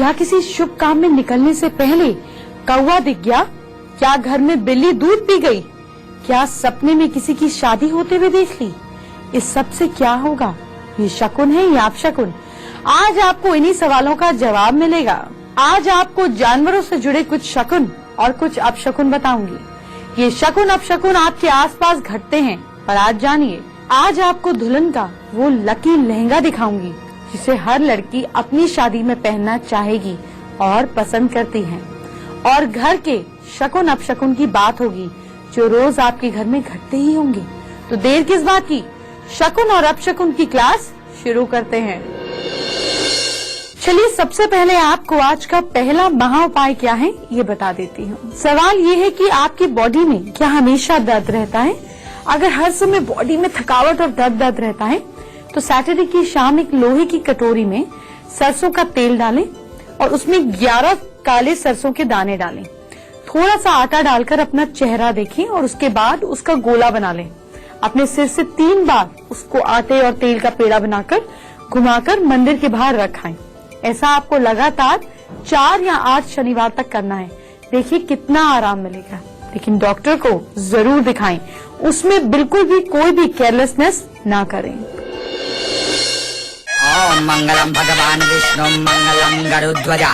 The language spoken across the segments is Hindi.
क्या किसी शुभ काम में निकलने से पहले कौवा दिख गया? क्या घर में बिल्ली दूध पी गई? क्या सपने में किसी की शादी होते हुए देख ली? इस सब से क्या होगा? ये शकुन है या अपशकुन? आज आपको इन्हीं सवालों का जवाब मिलेगा। आज आपको जानवरों से जुड़े कुछ शकुन और कुछ अपशकुन बताऊंगी। ये शकुन अपशकुन आपके आसपास घटते हैं, पर आज जानिए, आज आपको दुल्हन का वो लकी लहंगा दिखाऊंगी जिसे हर लड़की अपनी शादी में पहनना चाहेगी और पसंद करती है। और घर के शकुन अपशकुन की बात होगी जो रोज आपके घर में घटते ही होंगे। तो देर किस बात की, शकुन और अपशकुन की क्लास शुरू करते हैं। चलिए, सबसे पहले आपको आज का पहला महा उपाय क्या है ये बता देती हूँ। सवाल ये है कि आपकी बॉडी में क्या हमेशा दर्द रहता है? अगर हर समय बॉडी में थकावट और दर्द रहता है तो सैटरडे की शाम एक लोहे की कटोरी में सरसों का तेल डालें और उसमें 11 काले सरसों के दाने डालें। थोड़ा सा आटा डालकर अपना चेहरा देखें और उसके बाद उसका गोला बना लें। अपने सिर से 3 बार उसको आटे और तेल का पेड़ा बनाकर घुमाकर मंदिर के बाहर रखाएं। ऐसा आपको लगातार 4 या 8 शनिवार तक करना है। देखिए कितना आराम मिलेगा। लेकिन डॉक्टर को जरूर दिखाएं, उसमें बिल्कुल भी कोई भी केयरलेसनेस ना करें। ओम मंगलम भगवान विष्णु मंगलम गरुध्वजा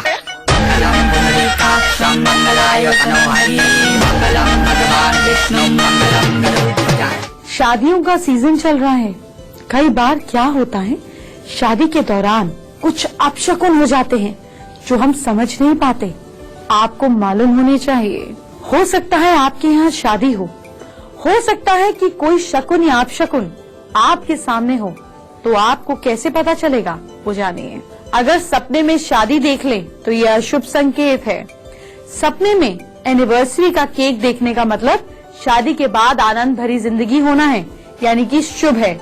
मंगलम पुंडरीकाक्षं मंगलायतनो हरि मंगलम भगवान विष्णु मंगलम गरुध्वजा। शादियों का सीजन चल रहा है। कई बार क्या होता है, शादी के दौरान कुछ अपशकुन हो जाते हैं जो हम समझ नहीं पाते। आपको मालूम होने चाहिए। हो सकता है आपके यहाँ शादी हो सकता है कि कोई शकुन या अपशकुन आपके सामने हो, तो आपको कैसे पता चलेगा वो जानिए। अगर सपने में शादी देख ले तो यह अशुभ संकेत है। सपने में एनिवर्सरी का केक देखने का मतलब शादी के बाद आनंद भरी जिंदगी होना है, यानी कि शुभ है।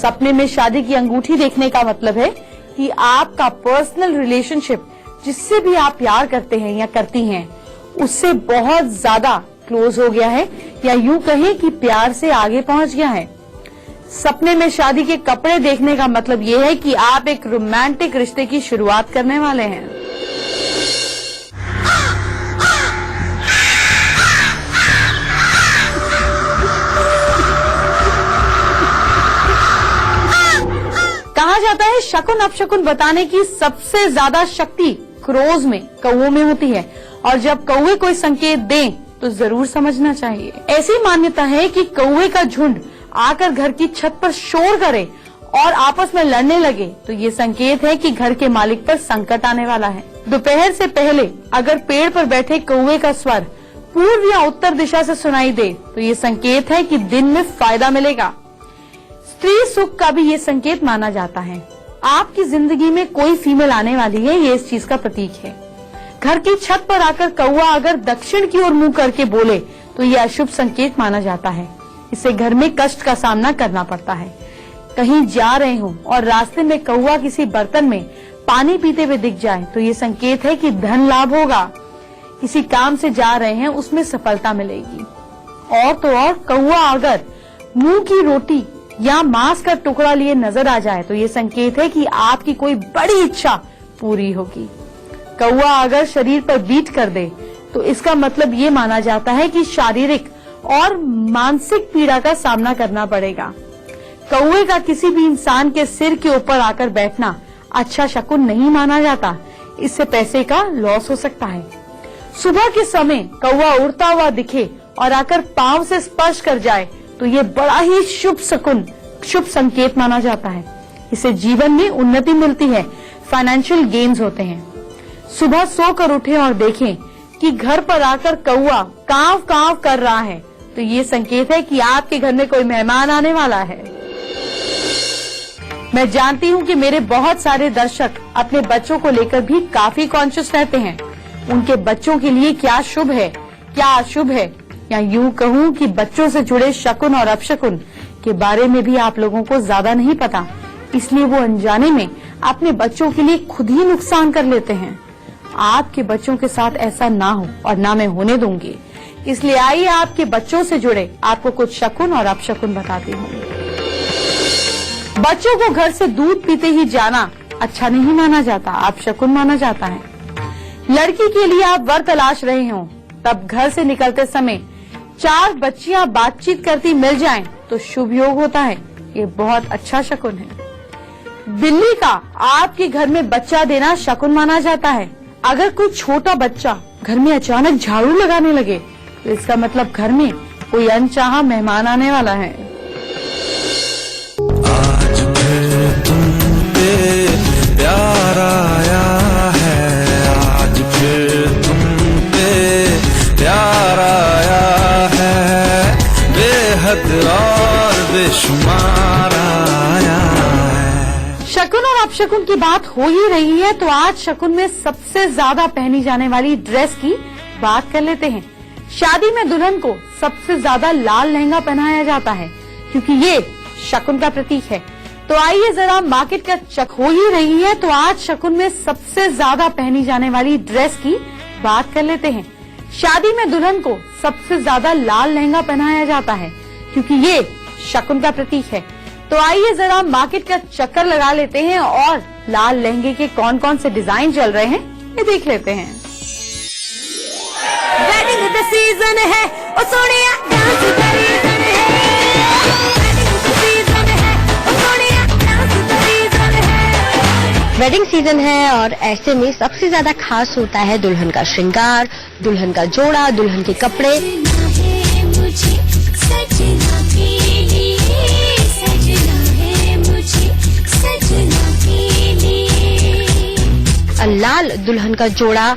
सपने में शादी की अंगूठी देखने का मतलब है कि आपका पर्सनल रिलेशनशिप जिससे भी आप प्यार करते हैं या करती हैं उससे बहुत ज्यादा क्लोज हो गया है, या यूं कहें कि प्यार से आगे पहुंच गया है। सपने में शादी के कपड़े देखने का मतलब ये है कि आप एक रोमांटिक रिश्ते की शुरुआत करने वाले हैं। कहा जाता है शकुन अपशकुन बताने की सबसे ज्यादा शक्ति क्रोज में, कौवों में होती है, और जब कौवे कोई संकेत दें तो जरूर समझना चाहिए। ऐसी मान्यता है कि कौवे का झुंड आकर घर की छत पर शोर करे और आपस में लड़ने लगे तो ये संकेत है कि घर के मालिक पर संकट आने वाला है। दोपहर से पहले अगर पेड़ पर बैठे कौवे का स्वर पूर्व या उत्तर दिशा से सुनाई दे तो ये संकेत है कि दिन में फायदा मिलेगा। स्त्री सुख का भी ये संकेत माना जाता है। आपकी जिंदगी में कोई फीमेल आने वाली है, ये इस चीज का प्रतीक है। घर की छत पर आकर कौवा अगर दक्षिण की ओर मुंह करके बोले तो ये अशुभ संकेत माना जाता है। इससे घर में कष्ट का सामना करना पड़ता है। कहीं जा रहे हो और रास्ते में कौवा किसी बर्तन में पानी पीते हुए दिख जाए तो ये संकेत है कि धन लाभ होगा। किसी काम से जा रहे हैं उसमें सफलता मिलेगी। और तो और कौवा अगर मुंह की रोटी या मांस का टुकड़ा लिए नजर आ जाए तो ये संकेत है कि आपकी कोई बड़ी इच्छा पूरी होगी। कौवा अगर शरीर पर बीट कर दे तो इसका मतलब ये माना जाता है कि शारीरिक और मानसिक पीड़ा का सामना करना पड़ेगा। कौवे का किसी भी इंसान के सिर के ऊपर आकर बैठना अच्छा शकुन नहीं माना जाता। इससे पैसे का लॉस हो सकता है। सुबह के समय कौवा उड़ता हुआ दिखे और आकर पांव से स्पर्श कर जाए तो ये बड़ा ही शुभ संकेत माना जाता है। इससे जीवन में उन्नति मिलती है, फाइनेंशियल गेन्स होते हैं। सुबह सोकर उठें और देखें कि घर पर आकर कौवा कांव कांव कर रहा है तो ये संकेत है कि आपके घर में कोई मेहमान आने वाला है। मैं जानती हूँ कि मेरे बहुत सारे दर्शक अपने बच्चों को लेकर भी काफी कॉन्शियस रहते हैं। उनके बच्चों के लिए क्या शुभ है, क्या अशुभ है, या यूं कहूँ कि बच्चों से जुड़े शकुन और अपशकुन के बारे में भी आप लोगों को ज्यादा नहीं पता, इसलिए वो अनजाने में अपने बच्चों के लिए खुद ही नुकसान कर लेते हैं। आपके बच्चों के साथ ऐसा ना हो और ना मैं होने दूंगी। इसलिए आइए आपके बच्चों से जुड़े आपको कुछ शकुन और अपशकुन बताती हूँ। बच्चों को घर से दूध पीते ही जाना अच्छा नहीं माना जाता, अपशकुन माना जाता है। लड़की के लिए आप वर तलाश रहे हो, तब घर से निकलते समय 4 बच्चियां बातचीत करती मिल जाएं तो शुभ योग होता है। ये बहुत अच्छा शकुन है। बिल्ली का आपके घर में बच्चा देना शकुन माना जाता है। अगर कोई छोटा बच्चा घर में अचानक झाड़ू लगाने लगे तो इसका मतलब घर में कोई अनचाहा मेहमान आने वाला है। आज फिर तुम पे प्यार आया है, आज फिर तुम पे प्यार आया है, बेहद और बेशुमार आया है। शकुन और अपशकुन की बात हो ही रही है तो आज शकुन में सबसे ज्यादा पहनी जाने वाली ड्रेस की बात कर लेते हैं। शादी में दुल्हन को सबसे ज्यादा लाल लहंगा पहनाया जाता है क्योंकि ये शकुन का प्रतीक है। तो आइए जरा मार्केट का चेक हो ही रही है तो आज शकुन में सबसे ज्यादा पहनी जाने वाली ड्रेस की बात कर लेते हैं। शादी में दुल्हन को सबसे ज्यादा लाल लहंगा पहनाया जाता है क्योंकि ये शकुन का प्रतीक है। तो आइए जरा मार्केट का चक्कर लगा लेते हैं और लाल लहंगे के कौन कौन से डिजाइन चल रहे हैं ये देख लेते हैं। वेडिंग द सीजन है ओ सोनिया, डांस द रीजन है। वेडिंग द सीजन है ओ सोनिया, डांस द रीजन है। वेडिंग सीजन है और ऐसे में सबसे ज्यादा खास होता है दुल्हन का श्रृंगार, दुल्हन का जोड़ा, दुल्हन के कपड़े। लाल दुल्हन का जोड़ा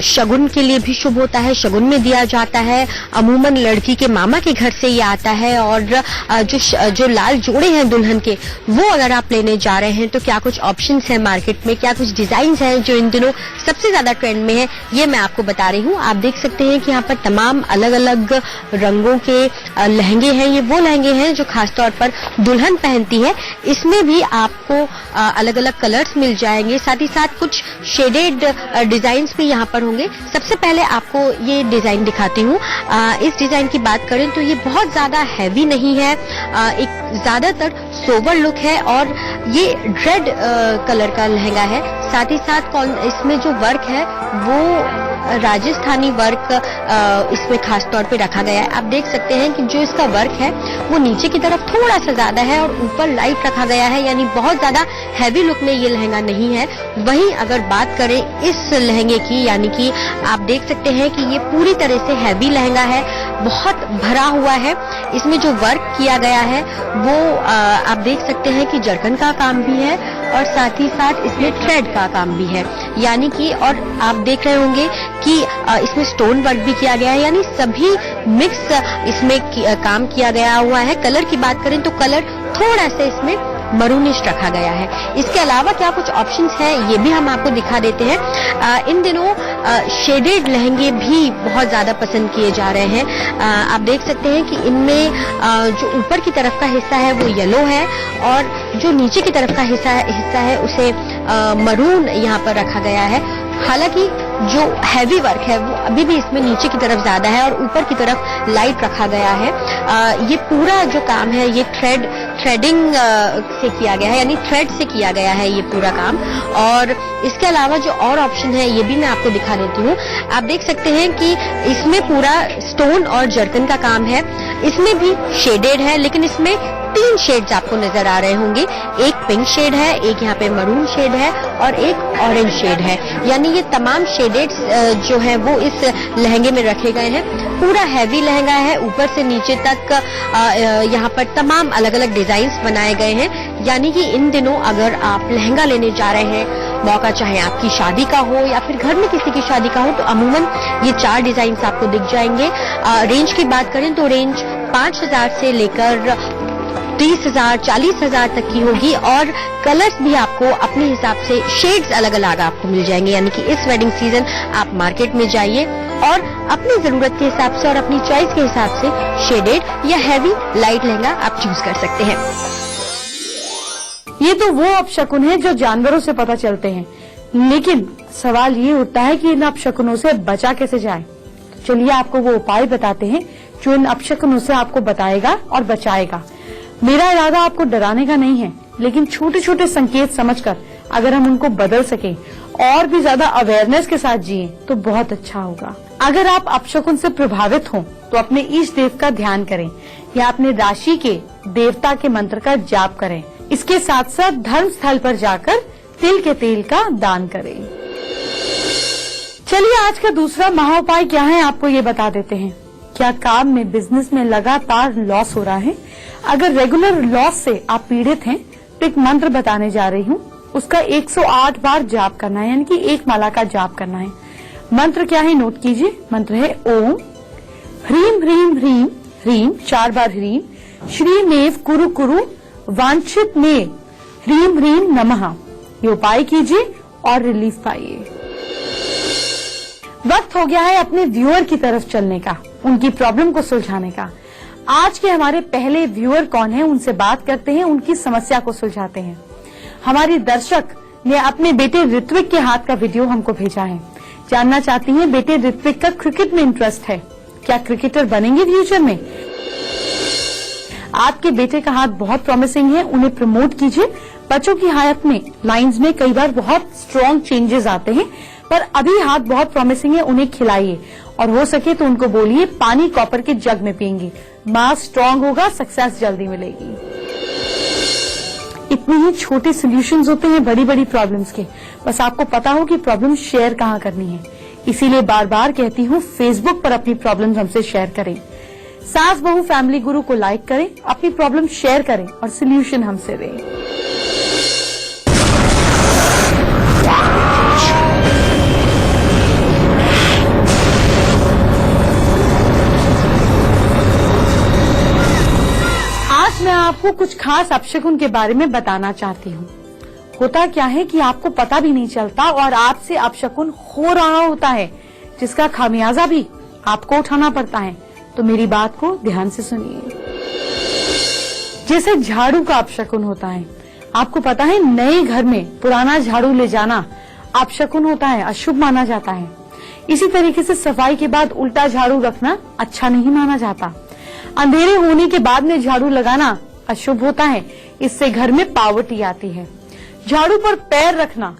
शगुन के लिए भी शुभ होता है, शगुन में दिया जाता है। अमूमन लड़की के मामा के घर से ये आता है और जो लाल जोड़े हैं दुल्हन के वो अगर आप लेने जा रहे हैं तो क्या कुछ ऑप्शंस हैं मार्केट में, क्या कुछ डिजाइन हैं जो इन दिनों सबसे ज्यादा ट्रेंड में है, ये मैं आपको बता रही हूँ। आप देख सकते हैं कि यहाँ पर तमाम अलग अलग रंगों के लहंगे हैं। ये वो लहंगे हैं जो खासतौर पर दुल्हन पहनती है। इसमें भी आपको अलग अलग कलर्स मिल जाएंगे, साथ ही साथ कुछ शेडेड डिजाइन्स भी यहाँ पर होंगे। सबसे पहले आपको ये डिजाइन दिखाती हूँ। इस डिजाइन की बात करें तो ये बहुत ज्यादा हैवी नहीं है, एक ज्यादातर सोबर लुक है और ये रेड कलर का लहंगा है। साथ ही साथ इसमें जो वर्क है वो राजस्थानी वर्क इसमें खास तौर पे रखा गया है। आप देख सकते हैं कि जो इसका वर्क है वो नीचे की तरफ थोड़ा सा ज्यादा है और ऊपर लाइट रखा गया है, यानी बहुत ज्यादा हैवी लुक में ये लहंगा नहीं है। वहीं अगर बात करें इस लहंगे की, यानी कि आप देख सकते हैं कि ये पूरी तरह से हैवी लहंगा है, बहुत भरा हुआ है। इसमें जो वर्क किया गया है वो आप देख सकते हैं कि जरकन का काम भी है और साथ ही साथ इसमें थ्रेड का काम भी है, यानी कि और आप देख रहे होंगे कि इसमें स्टोन वर्क भी किया गया है, यानी सभी मिक्स इसमें काम किया गया हुआ है। कलर की बात करें तो कलर थोड़ा सा इसमें मरूनिश रखा गया है। इसके अलावा क्या कुछ ऑप्शंस हैं ये भी हम आपको दिखा देते हैं। इन दिनों शेडेड लहंगे भी बहुत ज्यादा पसंद किए जा रहे हैं। आप देख सकते हैं कि इनमें जो ऊपर की तरफ का हिस्सा है वो येलो है और जो नीचे की तरफ का हिस्सा है उसे मरून यहाँ पर रखा गया है। हालांकि जो हैवी वर्क है वो अभी भी इसमें नीचे की तरफ ज्यादा है और ऊपर की तरफ लाइट रखा गया है। ये पूरा जो काम है ये थ्रेडिंग से किया गया है, यानी थ्रेड से किया गया है ये पूरा काम। और इसके अलावा जो और ऑप्शन है ये भी मैं आपको दिखा देती हूँ। आप देख सकते हैं कि इसमें पूरा स्टोन और जरकन का काम है। इसमें भी शेडेड है, लेकिन इसमें 3 शेड्स आपको नजर आ रहे होंगे। एक पिंक शेड है, एक यहाँ पे मरून शेड है और एक ऑरेंज शेड है, यानी ये तमाम शेडेड्स जो है वो इस लहंगे में रखे गए हैं। पूरा हैवी लहंगा है, ऊपर से नीचे तक यहाँ पर तमाम अलग अलग डिजाइन्स बनाए गए हैं। यानी कि इन दिनों अगर आप लहंगा लेने जा रहे हैं, मौका चाहे आपकी शादी का हो या फिर घर में किसी की शादी का हो, तो अमूमन ये 4 डिजाइन आपको दिख जाएंगे। रेंज की बात करें तो रेंज 5,000 से लेकर 30,000 40,000 तक की होगी और कलर्स भी आपको अपने हिसाब से शेड्स अलग अलग आपको मिल जाएंगे। यानी कि इस वेडिंग सीजन आप मार्केट में जाइए और अपनी जरूरत के हिसाब से और अपनी चॉइस के हिसाब से शेडेड या हैवी लाइट लहंगा आप चूज कर सकते हैं। ये तो वो अपशकुन है जो जानवरों से पता चलते हैं, लेकिन सवाल ये उठता है कि इन अपशकुनों से बचा कैसे जाए। तो चलिए आपको वो उपाय बताते हैं जो इन अपशकुनों से आपको बताएगा और बचाएगा। मेरा इरादा आपको डराने का नहीं है, लेकिन छोटे छोटे संकेत समझकर अगर हम उनको बदल सकें और भी ज्यादा अवेयरनेस के साथ जिए तो बहुत अच्छा होगा। अगर आप अपशकुन से प्रभावित हों तो अपने इष्ट देव का ध्यान करें या अपने राशि के देवता के मंत्र का जाप करें। इसके साथ साथ धर्म स्थल पर जाकर तिल के तेल का दान करें। चलिए आज का दूसरा महाउपाय क्या है आपको ये बता देते हैं। क्या काम में, बिजनेस में लगातार लॉस हो रहा है? अगर रेगुलर लॉस से आप पीड़ित हैं तो एक मंत्र बताने जा रही हूँ, उसका 108 बार जाप करना है, यानी कि एक माला का जाप करना है। मंत्र क्या है नोट कीजिए। मंत्र है ओम ह्रीम ह्रीम ह्रीम ह्रीम, 4 बार ह्रीम, श्रीमेव कुरु कुरु वांछित में ह्रीम ह्रीम नमः। ये उपाय कीजिए और रिलीफ पाइए। वक्त हो गया है अपने व्यूअर की तरफ चलने का, उनकी प्रॉब्लम को सुलझाने का। आज के हमारे पहले व्यूअर कौन है, उनसे बात करते हैं, उनकी समस्या को सुलझाते हैं। हमारी दर्शक ने अपने बेटे ऋत्विक के हाथ का वीडियो हमको भेजा है। जानना चाहती हैं बेटे ऋत्विक का क्रिकेट में इंटरेस्ट है, क्या क्रिकेटर बनेंगे फ्यूचर में? आपके बेटे का हाथ बहुत प्रॉमिसिंग है, उन्हें प्रमोट कीजिए। बच्चों की हालत में, लाइंस में कई बार बहुत स्ट्रॉन्ग चेंजेस आते हैं, पर अभी हाथ बहुत प्रॉमिसिंग है, उन्हें खिलाइए और हो सके तो उनको बोलिए पानी कॉपर के जग में पिएंगे। मास स्ट्रॉन्ग होगा, सक्सेस जल्दी मिलेगी। इतने ही छोटे सोल्यूशंस होते हैं बड़ी बड़ी प्रॉब्लम्स के, बस आपको पता हो कि प्रॉब्लम शेयर कहाँ करनी है। इसीलिए बार बार कहती हूँ फेसबुक पर अपनी प्रॉब्लम्स हमसे शेयर करें। सास बहू फैमिली गुरु को लाइक करें, अपनी प्रॉब्लम शेयर करें और सोल्यूशन हमसे दें। मैं आपको कुछ खास अपशकुन के बारे में बताना चाहती हूँ। होता क्या है कि आपको पता भी नहीं चलता और आपसे अपशकुन हो रहा होता है, जिसका खामियाजा भी आपको उठाना पड़ता है। तो मेरी बात को ध्यान से सुनिए। जैसे झाड़ू का अपशकुन होता है, आपको पता है नए घर में पुराना झाड़ू ले जाना अपशकुन होता है, अशुभ माना जाता है। इसी तरीके से सफाई के बाद उल्टा झाड़ू रखना अच्छा नहीं माना जाता। अंधेरे होने के बाद में झाड़ू लगाना अशुभ होता है, इससे घर में पावर्टी आती है। झाड़ू पर पैर रखना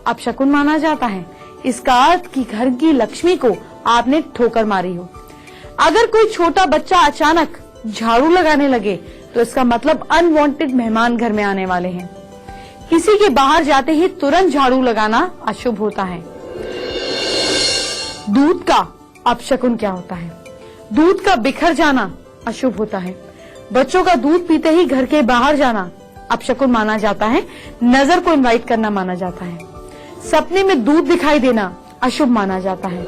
अपशकुन माना जाता है, इसका अर्थ कि घर की लक्ष्मी को आपने ठोकर मारी हो। अगर कोई छोटा बच्चा अचानक झाड़ू लगाने लगे तो इसका मतलब अनवांटेड मेहमान घर में आने वाले हैं। किसी के बाहर जाते ही तुरंत झाड़ू लगाना अशुभ होता है। दूध का अपशकुन क्या होता है? दूध का बिखर जाना अशुभ होता है। बच्चों का दूध पीते ही घर के बाहर जाना अपशकुन माना जाता है, नजर को इनवाइट करना माना जाता है। सपने में दूध दिखाई देना अशुभ माना जाता है।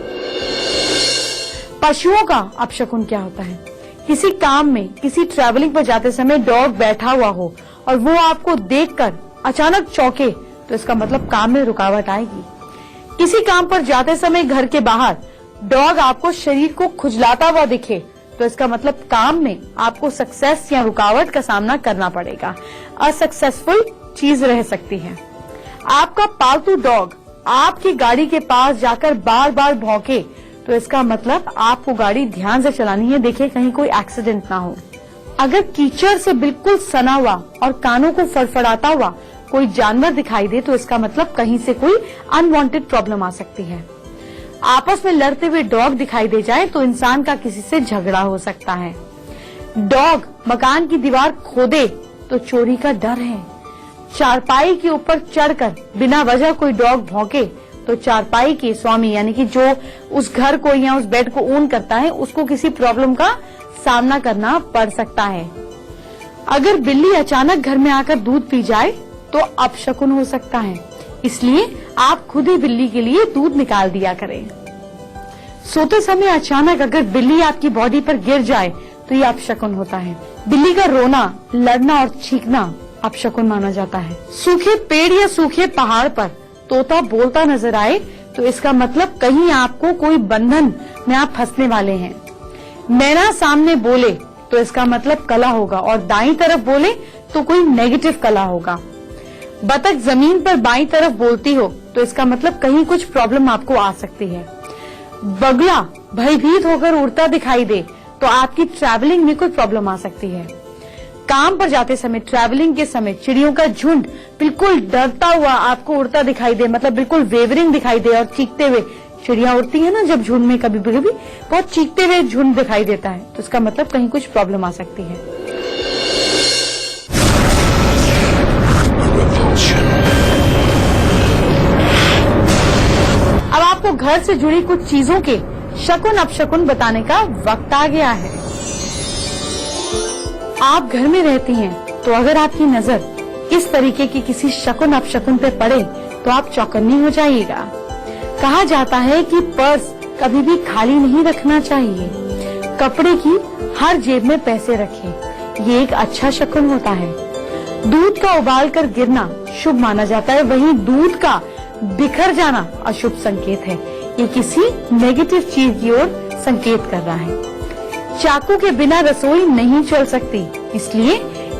पशुओं का अपशकुन क्या होता है? किसी काम में, किसी ट्रैवलिंग पर जाते समय डॉग बैठा हुआ हो और वो आपको देखकर अचानक चौंके तो इसका मतलब काम में रुकावट आएगी। किसी काम पर जाते समय घर के बाहर डॉग आपको शरीर को खुजलाता हुआ दिखे तो इसका मतलब काम में आपको सक्सेस या रुकावट का सामना करना पड़ेगा, असक्सेसफुल चीज रह सकती है। आपका पालतू डॉग आपकी गाड़ी के पास जाकर बार बार भौंके तो इसका मतलब आपको गाड़ी ध्यान से चलानी है, देखिए कहीं कोई एक्सीडेंट ना हो। अगर कीचड़ से बिल्कुल सना हुआ और कानों को फड़फड़ाता हुआ कोई जानवर दिखाई दे तो इसका मतलब कहीं से कोई अनवांटेड प्रॉब्लम आ सकती है। आपस में लड़ते हुए डॉग दिखाई दे जाए तो इंसान का किसी से झगड़ा हो सकता है। डॉग मकान की दीवार खोदे तो चोरी का डर है। चारपाई के ऊपर चढ़कर बिना वजह कोई डॉग भौंके तो चारपाई के स्वामी यानी कि जो उस घर को या उस बेड को ओन करता है उसको किसी प्रॉब्लम का सामना करना पड़ सकता है। अगर बिल्ली अचानक घर में आकर दूध पी जाए तो अपशकुन हो सकता है, इसलिए आप खुद ही बिल्ली के लिए दूध निकाल दिया करें। सोते समय अचानक अगर बिल्ली आपकी बॉडी पर गिर जाए तो ये अपशकुन होता है। बिल्ली का रोना, लड़ना और चीखना अपशकुन माना जाता है। सूखे पेड़ या सूखे पहाड़ पर तोता बोलता नजर आए तो इसका मतलब कहीं आपको कोई बंधन में आप फंसने वाले हैं। मैना सामने बोले तो इसका मतलब कला होगा और दाईं तरफ बोले तो कोई नेगेटिव कला होगा। बतख जमीन पर बाईं तरफ बोलती हो तो इसका मतलब कहीं कुछ प्रॉब्लम आपको आ सकती है। बगुला भयभीत होकर उड़ता दिखाई दे तो आपकी ट्रैवलिंग में कोई प्रॉब्लम आ सकती है। काम पर जाते समय, ट्रैवलिंग के समय चिड़ियों का झुंड बिल्कुल डरता हुआ आपको उड़ता दिखाई दे, मतलब बिल्कुल वेवरिंग दिखाई दे और चीखते हुए, चिड़िया उड़ती है ना जब झुंड में, कभी कभी बहुत चीखते हुए झुंड दिखाई देता है, तो इसका मतलब कहीं कुछ प्रॉब्लम आ सकती है। अब आपको घर से जुड़ी कुछ चीजों के शकुन अपशकुन बताने का वक्त आ गया है। आप घर में रहती हैं, तो अगर आपकी नजर इस तरीके की किसी शकुन अपशकुन पे पड़े तो आप चौकन्नी हो जाइएगा। कहा जाता है कि पर्स कभी भी खाली नहीं रखना चाहिए, कपड़े की हर जेब में पैसे रखें, ये एक अच्छा शकुन होता है। दूध का उबाल कर गिरना शुभ माना जाता है, वहीं दूध का बिखर जाना अशुभ संकेत है, ये किसी नेगेटिव चीज की ओर संकेत कर रहा है। चाकू के बिना रसोई नहीं चल सकती, इसलिए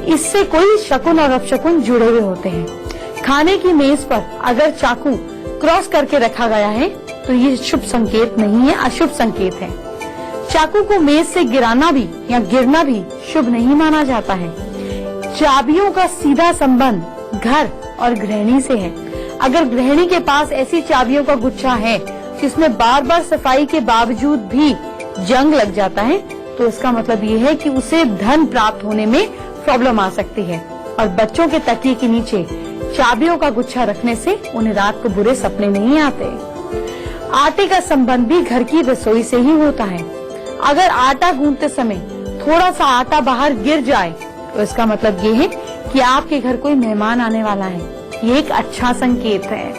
इससे कोई शकुन और अपशकुन जुड़े हुए होते हैं। खाने की मेज पर अगर चाकू क्रॉस करके रखा गया है तो ये शुभ संकेत नहीं है, अशुभ संकेत है। चाकू को मेज से गिराना भी या गिरना भी शुभ नहीं माना जाता है। चाबियों का सीधा संबंध घर और गृहिणी से है। अगर गृहिणी के पास ऐसी चाबियों का गुच्छा है जिसमें बार बार सफाई के बावजूद भी जंग लग जाता है, तो इसका मतलब ये है कि उसे धन प्राप्त होने में प्रॉब्लम आ सकती है। और बच्चों के तकिए के नीचे चाबियों का गुच्छा रखने से उन्हें रात को बुरे सपने नहीं आते। आटे का संबंध भी घर की रसोई से ही होता है। अगर आटा गूंथते समय थोड़ा सा आटा बाहर गिर जाए तो इसका मतलब ये है कि आपके घर कोई मेहमान आने वाला है, ये एक अच्छा संकेत है।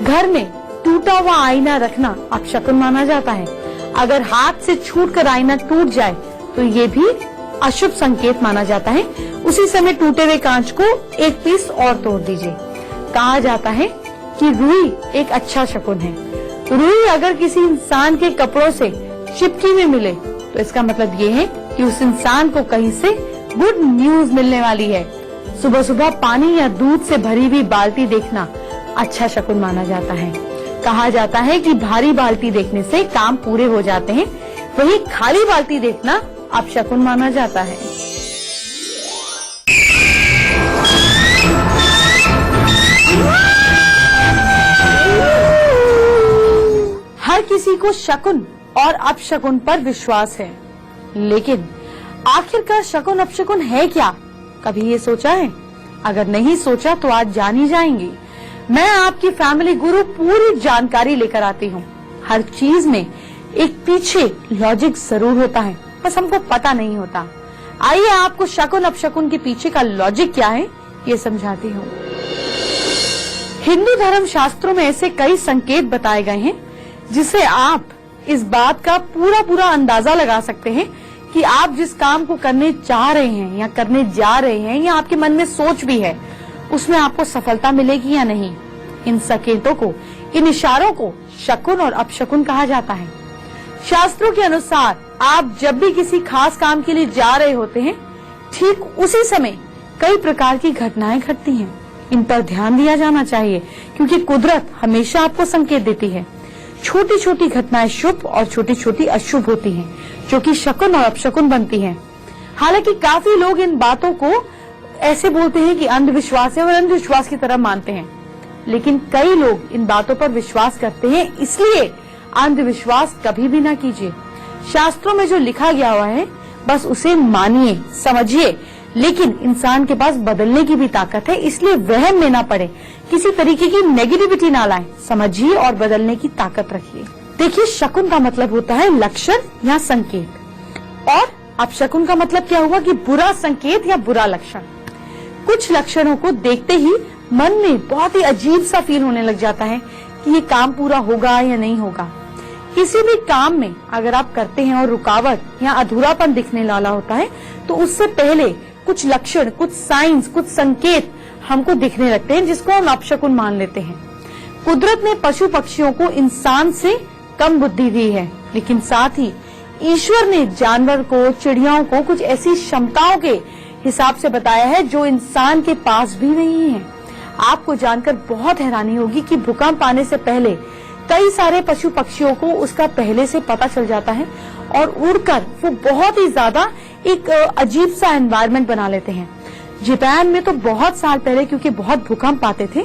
घर में टूटा हुआ आईना रखना अपशकुन माना जाता है। अगर हाथ से छूटकर आईना टूट जाए तो ये भी अशुभ संकेत माना जाता है। उसी समय टूटे हुए कांच को एक पीस और तोड़ दीजिए। कहा जाता है कि रुई एक अच्छा शकुन है। रुई अगर किसी इंसान के कपड़ों से चिपकी हुई मिले तो इसका मतलब ये है कि उस इंसान को कहीं से गुड न्यूज मिलने वाली है। सुबह सुबह पानी या दूध से भरी हुई बाल्टी देखना अच्छा शकुन माना जाता है। कहा जाता है कि भारी बाल्टी देखने से काम पूरे हो जाते हैं, वहीं खाली बाल्टी देखना अपशकुन माना जाता है। हर किसी को शकुन और अपशकुन पर विश्वास है, लेकिन आखिरकार शकुन अपशकुन है क्या, कभी ये सोचा है? अगर नहीं सोचा तो आज जान ही जाएंगी। मैं आपकी फैमिली गुरु पूरी जानकारी लेकर आती हूँ। हर चीज में एक पीछे लॉजिक जरूर होता है, बस हमको पता नहीं होता। आइए आपको शकुन अपशकुन के पीछे का लॉजिक क्या है ये समझाती हूँ। हिंदू धर्म शास्त्रों में ऐसे कई संकेत बताए गए हैं जिससे आप इस बात का पूरा अंदाजा लगा सकते हैं कि आप जिस काम को करने चाह रहे हैं या करने जा रहे हैं या आपके मन में सोच भी है, उसमें आपको सफलता मिलेगी या नहीं। इन संकेतों को, इन इशारों को शकुन और अपशकुन कहा जाता है। शास्त्रों के अनुसार आप जब भी किसी खास काम के लिए जा रहे होते हैं, ठीक उसी समय कई प्रकार की घटनाएं घटती हैं। इन पर ध्यान दिया जाना चाहिए क्योंकि कुदरत हमेशा आपको संकेत देती है। छोटी छोटी घटनाएं शुभ और छोटी छोटी अशुभ होती हैं, जो कि शकुन और अपशकुन बनती हैं। हालांकि काफी लोग इन बातों को ऐसे बोलते हैं कि अंधविश्वास है और अंधविश्वास की तरह मानते हैं, लेकिन कई लोग इन बातों पर विश्वास करते हैं, इसलिए अंधविश्वास कभी भी ना कीजिए। शास्त्रों में जो लिखा गया हुआ है बस उसे मानिए, समझिए, लेकिन इंसान के पास बदलने की भी ताकत है, इसलिए वहम में ना पड़े, किसी तरीके की नेगेटिविटी ना लाएं, समझिए और बदलने की ताकत रखिए। देखिए, शकुन का मतलब होता है लक्षण या संकेत, और अपशकुन का मतलब क्या हुआ कि बुरा संकेत या बुरा लक्षण। कुछ लक्षणों को देखते ही मन में बहुत ही अजीब सा फील होने लग जाता है कि ये काम पूरा होगा या नहीं होगा। किसी भी काम में अगर आप करते हैं और रुकावट या अधूरापन दिखने वाला होता है तो उससे पहले कुछ लक्षण, कुछ साइंस, कुछ संकेत हमको दिखने लगते हैं जिसको हम अपशकुन मान लेते हैं। कुदरत ने पशु पक्षियों को इंसान से कम बुद्धि दी है, लेकिन साथ ही ईश्वर ने जानवर को, चिड़ियाओं को कुछ ऐसी क्षमताओं के हिसाब से बताया है जो इंसान के पास भी नहीं है। आपको जानकर बहुत हैरानी होगी कि भूकंप आने से पहले कई सारे पशु पक्षियों को उसका पहले से पता चल जाता है और उड़कर वो बहुत ही ज्यादा एक अजीब सा एनवायरनमेंट बना लेते हैं। जापान में तो बहुत साल पहले क्योंकि बहुत भूकंप आते थे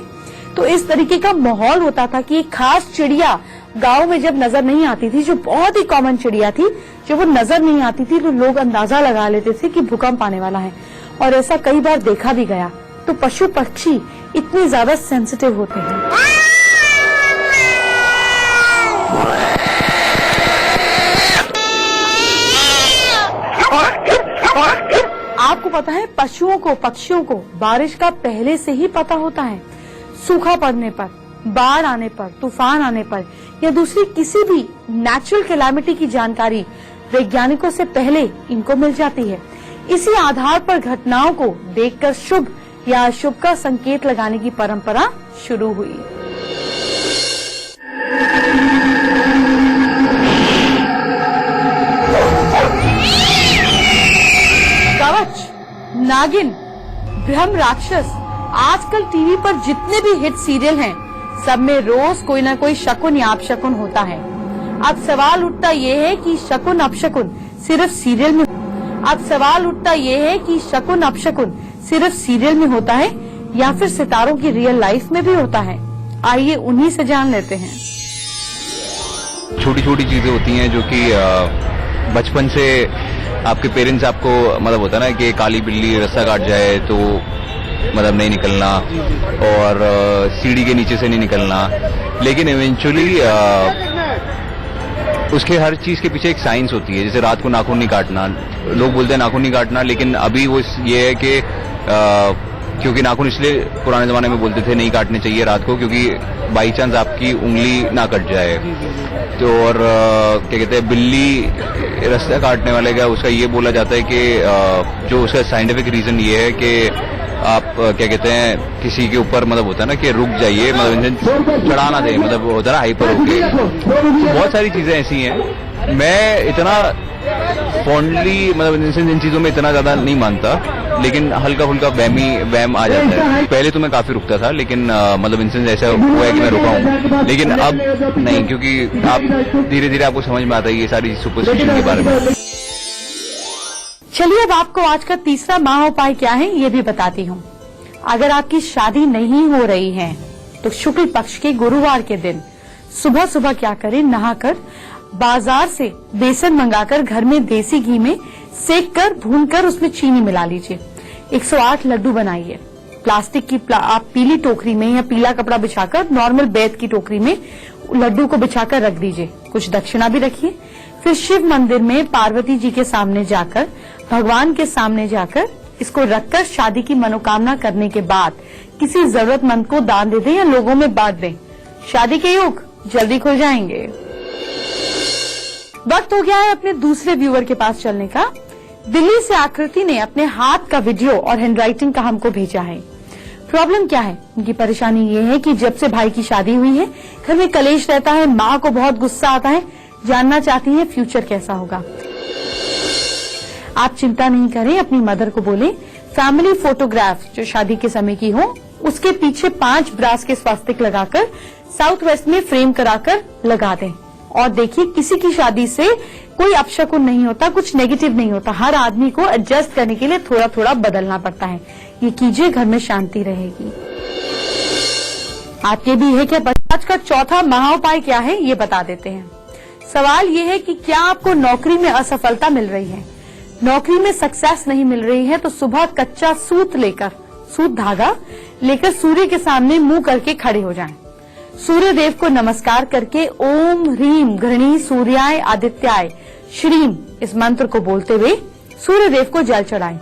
तो इस तरीके का माहौल होता था कि एक खास चिड़िया गांव में जब नजर नहीं आती थी, जो बहुत ही कॉमन चिड़िया थी, जब वो नजर नहीं आती थी तो लोग अंदाजा लगा लेते थे कि भूकंप आने वाला है। और ऐसा कई बार देखा भी गया। तो पशु पक्षी इतने ज्यादा सेंसिटिव होते हैं। आपको पता है पशुओं को, पक्षियों को बारिश का पहले से ही पता होता है। सूखा पड़ने पर, बाढ़ आने पर, तूफान आने पर या दूसरी किसी भी नेचुरल कैलामिटी की जानकारी वैज्ञानिकों से पहले इनको मिल जाती है। इसी आधार पर घटनाओं को देखकर शुभ या अशुभ का संकेत लगाने की परंपरा शुरू हुई। कवच, नागिन, ब्रह्म राक्षस, आजकल टीवी पर जितने भी हिट सीरियल हैं, सब में रोज कोई ना कोई शकुन या अपशकुन होता है। अब सवाल उठता ये है कि शकुन अपशकुन सिर्फ सीरियल में होता है या फिर सितारों की रियल लाइफ में भी होता है। आइए उन्हीं से जान लेते हैं। छोटी छोटी चीजें होती हैं जो कि बचपन से आपके पेरेंट्स आपको मतलब होता है ना कि काली बिल्ली रास्ता काट जाए तो मतलब नहीं निकलना और सीढ़ी के नीचे से नहीं निकलना, लेकिन इवेंचुअली उसके हर चीज के पीछे एक साइंस होती है। जैसे रात को नाखून नहीं काटना, लोग बोलते हैं नाखून नहीं काटना, लेकिन अभी वो ये है कि क्योंकि नाखून इसलिए पुराने जमाने में बोलते थे नहीं काटने चाहिए रात को, क्योंकि बाई चांस आपकी उंगली ना कट जाए। तो और क्या कहते हैं, बिल्ली रास्ता काटने वाले का उसका ये बोला जाता है कि जो उसका साइंटिफिक रीजन ये है कि आप क्या कहते हैं किसी के ऊपर मतलब होता है ना कि रुक जाइए, मतलब चढ़ाना दे, मतलब होता है ना हाइपर होके। तो बहुत सारी चीजें ऐसी हैं। मैं इतना फॉन्डली मतलब इन चीजों में इतना ज्यादा नहीं मानता, लेकिन हल्का फुल्का वहम आ जाता है। पहले तो मैं काफी रुकता था, लेकिन मतलब इंसिडेंट ऐसा हुआ है कि मैं रुका हूँ, लेकिन अब नहीं, क्योंकि आप धीरे धीरे आपको समझ में आता है ये सारी सुपरस्टिशन के बारे में। चलिए अब आपको आज का तीसरा महाउपाय क्या है ये भी बताती हूँ। अगर आपकी शादी नहीं हो रही है तो शुक्ल पक्ष के गुरुवार के दिन सुबह सुबह क्या करें, नहाकर बाजार से बेसन मंगाकर घर में देसी घी में सेक कर भूनकर उसमें चीनी मिला लीजिए। 108 लड्डू बनाइए। प्लास्टिक की आप पीली टोकरी में या पीला कपड़ा बिछाकर नॉर्मल बेत की टोकरी में लड्डू को बिछाकर रख दीजिए। कुछ दक्षिणा भी रखिए। फिर शिव मंदिर में पार्वती जी के सामने जाकर, भगवान के सामने जाकर इसको रखकर शादी की मनोकामना करने के बाद किसी जरूरतमंद को दान दे दें या लोगों में बांट दें। शादी के योग जल्दी खुल जाएंगे। वक्त हो गया है अपने दूसरे व्यूअर के पास चलने का। दिल्ली से आकृति ने अपने हाथ का वीडियो और हैंडराइटिंग का हमको भेजा है। प्रॉब्लम क्या है? उनकी परेशानी ये है कि जब से भाई की शादी हुई है घर में कलेश रहता है, माँ को बहुत गुस्सा आता है, जानना चाहती है फ्यूचर कैसा होगा। आप चिंता नहीं करें, अपनी मदर को बोले फैमिली फोटोग्राफ जो शादी के समय की हो उसके पीछे 5 ब्रास के स्वास्तिक लगाकर साउथ वेस्ट में फ्रेम कराकर लगा दें। और देखिए किसी की शादी से कोई अपशकुन नहीं होता, कुछ नेगेटिव नहीं होता। हर आदमी को एडजस्ट करने के लिए थोड़ा थोड़ा बदलना पड़ता है। ये कीजिए, घर में शांति रहेगी। आप ये भी है कि आज का चौथा महाउपाय क्या है ये बता देते हैं। सवाल ये है कि क्या आपको नौकरी में असफलता मिल रही है, नौकरी में सक्सेस नहीं मिल रही है, तो सुबह कच्चा सूत धागा लेकर सूर्य के सामने मुंह करके खड़े हो जाएं। सूर्य देव को नमस्कार करके ओम ह्रीम घृणी सूर्याय आदित्याय श्रीम इस मंत्र को बोलते हुए सूर्य देव को जल चढ़ाएं।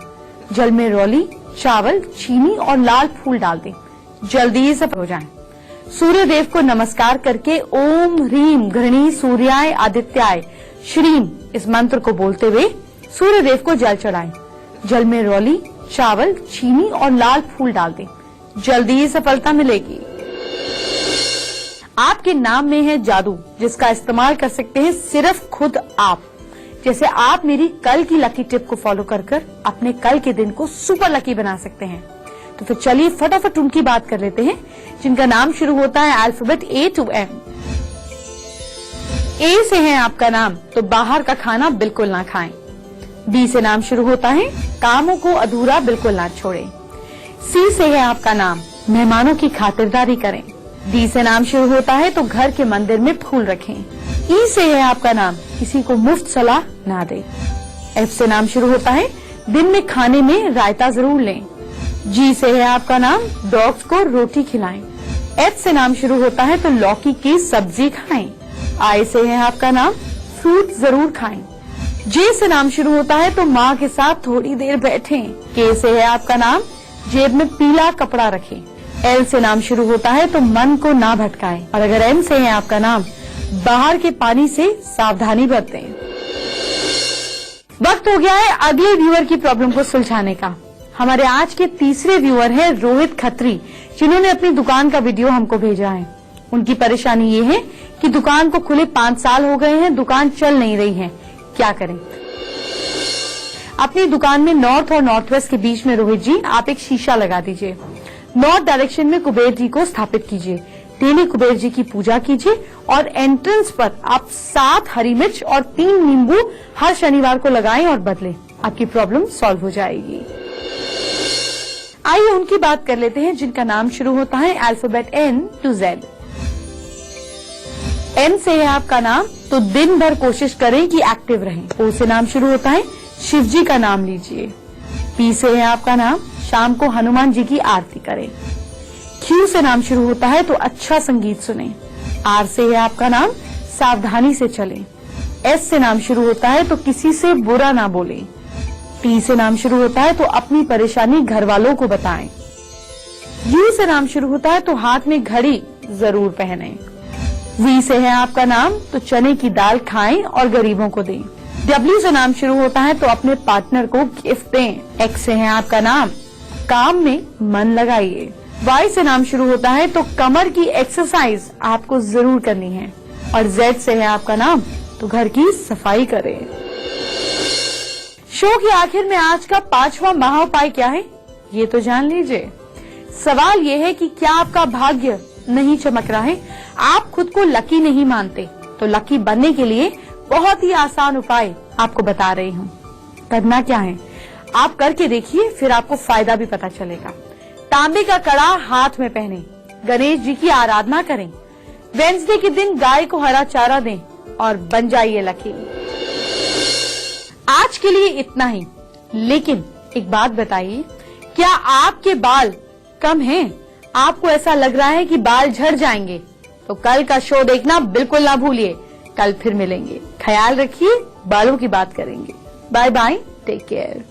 जल में रौली, चावल, चीनी और लाल फूल डाल दें। जल्दी ही सफल हो जाएं। सूर्य देव को नमस्कार करके ओम ह्रीम घृणी सूर्याय आदित्याय श्रीम इस मंत्र को बोलते हुए सूर्य देव को जल चढ़ाएं। जल में रौली, चावल, चीनी और लाल फूल डाल दें। जल्दी ही सफलता मिलेगी। आपके नाम में है जादू जिसका इस्तेमाल कर सकते हैं सिर्फ खुद आप। जैसे आप मेरी कल की लकी टिप को फॉलो कर अपने कल के दिन को सुपर लकी बना सकते हैं। तो फिर चलिए फटाफट उनकी बात कर लेते हैं जिनका नाम शुरू होता है alphabet A to M। A से है आपका नाम तो बाहर का खाना बिल्कुल ना खाएं। बी से नाम शुरू होता है कामों को अधूरा बिल्कुल ना छोड़ें। सी से है आपका नाम मेहमानों की खातिरदारी करें। डी से नाम शुरू होता है तो घर के मंदिर में फूल रखें। ई से है आपका नाम किसी को मुफ्त सलाह ना दे। एफ से नाम शुरू होता है दिन में खाने में रायता जरूर लें। जी से है आपका नाम डॉग्स को रोटी खिलाएं। एच से नाम शुरू होता है तो लौकी की सब्जी खाएं। आई से है आपका नाम फ्रूट जरूर खाएं। जे से नाम शुरू होता है तो माँ के साथ थोड़ी देर बैठें। के से है आपका नाम जेब में पीला कपड़ा रखें। एल से नाम शुरू होता है तो मन को ना भटकाएं। और अगर एम से है आपका नाम बाहर के पानी से सावधानी बरतें। वक्त हो गया है अगले व्यूअर की प्रॉब्लम को सुलझाने का। हमारे आज के तीसरे व्यूअर हैं रोहित खत्री, जिन्होंने अपनी दुकान का वीडियो हमको भेजा है। उनकी परेशानी ये है कि दुकान को खुले 5 साल हो गए हैं, दुकान चल नहीं रही है, क्या करें। अपनी दुकान में नॉर्थ और नॉर्थ वेस्ट के बीच में रोहित जी आप एक शीशा लगा दीजिए। नॉर्थ डायरेक्शन में कुबेर जी को स्थापित कीजिए। डेली कुबेर जी की पूजा कीजिए और एंट्रेंस पर आप 7 हरी मिर्च और 3 नींबू हर शनिवार को लगाएं और बदलें। आपकी प्रॉब्लम सॉल्व हो जाएगी। आइए उनकी बात कर लेते हैं जिनका नाम शुरू होता है alphabet N to Z। N से है आपका नाम तो दिन भर कोशिश करें कि एक्टिव रहें। O से नाम शुरू होता है शिव जी का नाम लीजिए। P से है आपका नाम शाम को हनुमान जी की आरती करें। Q से नाम शुरू होता है तो अच्छा संगीत सुनें। R से है आपका नाम सावधानी से चलें। S से नाम शुरू होता है तो किसी से बुरा ना बोलें। T से नाम शुरू होता है तो अपनी परेशानी घर वालों को बताएं। U से नाम शुरू होता है तो हाथ में घड़ी जरूर पहने। V से है आपका नाम तो चने की दाल खाएं और गरीबों को दें। W से नाम शुरू होता है तो अपने पार्टनर को गिफ्ट दें। X से है आपका नाम काम में मन लगाइए। Y से नाम शुरू होता है तो कमर की एक्सरसाइज आपको जरूर करनी है। और Z से है आपका नाम तो घर की सफाई करें। शो के आखिर में आज का 5वां महाउपाय क्या है ये तो जान लीजिए। सवाल ये है कि क्या आपका भाग्य नहीं चमक रहा है, आप खुद को लकी नहीं मानते, तो लकी बनने के लिए बहुत ही आसान उपाय आपको बता रही हूँ। करना क्या है आप करके देखिए, फिर आपको फायदा भी पता चलेगा। तांबे का कड़ा हाथ में पहने, गणेश जी की आराधना करें, वेडनेसडे के दिन गाय को हरा चारा दें और बन जाइए लकी। आज के लिए इतना ही, लेकिन एक बात बताइए, क्या आपके बाल कम हैं? आपको ऐसा लग रहा है कि बाल झड़ जाएंगे? तो कल का शो देखना बिल्कुल ना भूलिए। कल फिर मिलेंगे। ख्याल रखिए, बालों की बात करेंगे। Bye bye, take care.